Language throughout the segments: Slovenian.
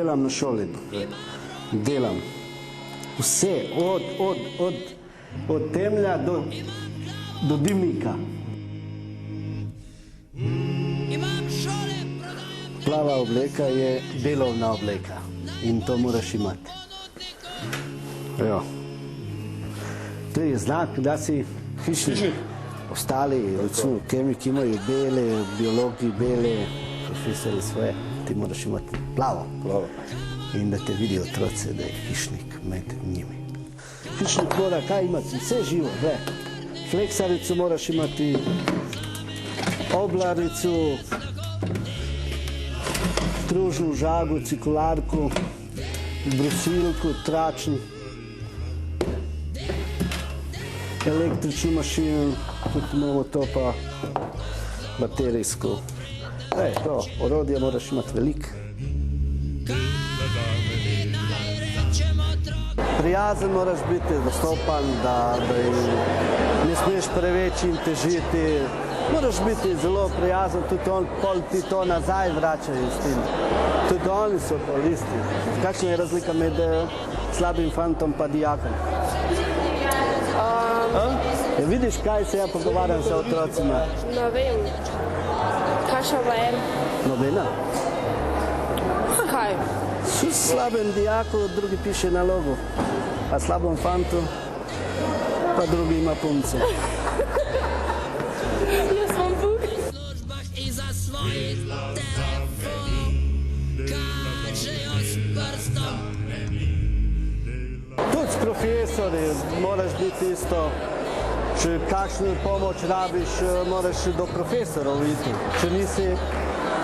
delam na šoli? Delam. Vse, od temelja do dimnika. Plava obleka je delovna obleka in to moraš imati. To je znak, da si hišnik. Ostali, recimo kemiki imajo bele, biologi bele, profesori svoje, ti moraš imati plavo. In da te vidijo otroci, da je hišnik med njimi. Hišnik mora kaj imati? Vse živo, gle. Fleksarico moraš imati, oblarico, stružnu žago, cikularku, brusilku, tračn, električno mašino, tudi imamo to pa baterijsko. To, orodje moraš imati veliko. Prijazen moraš biti, dostopan, da ne smeš preveč jim težiti. Moraš biti zelo prijazen, tudi pol ti to nazaj vračajo s tem. Tudi oni so polisti. Kakšna je razlika med slabim fantom pa dijakom? Vidiš, kaj se ja pogovarjam s otrocima? Ne vem. Kakšna pa je? Nobena? Kaj? Slabem dijaku drugi piše nalogo, a slabem fantu pa drugi ima punce. Jaz imam Bog. Tudi s profesori moraš biti isto. Če kakšno pomoč rabiš, moraš do profesorov iti. Če nisi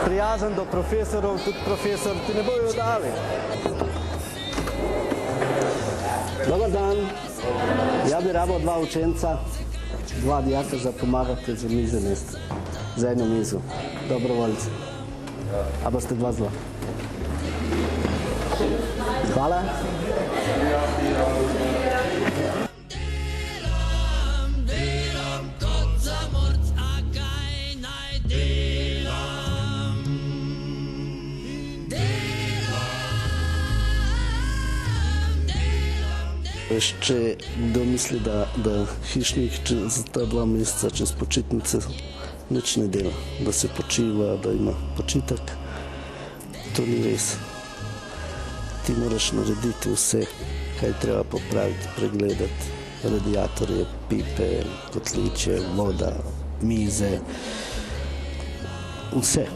prijazen do profesorov, tudi profesor ti ne bojo dali. Dobar dan. Ja bi rabo 2 učenca, 2 dijaka za pomagati za mize mesta. Za eno mizo. Dobrovoljci. A boste 2 zla. Hvala. Še domisli, da hišnik za ta 2 meseca čez počitnice nič ne dela, da se počiva, da ima počitek. To ni res. Ti moraš narediti vse, kaj treba popraviti, pregledati. Radiatorje, pipe, kotliče, voda, mize, vse.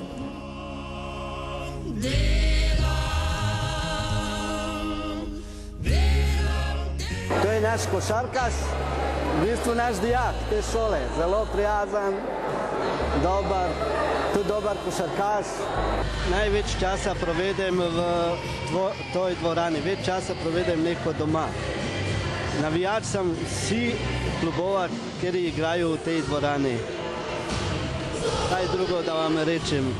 To je naš košarkaš, v bistvu naš dijak te šole, zelo prijazen, dober, tudi dober košarkaš. Največ časa provedem v toj dvorani, več časa provedem neko doma. Navijač sem vsi klubova, kjer igrajo v tej dvorani. Kaj drugo da vam rečem?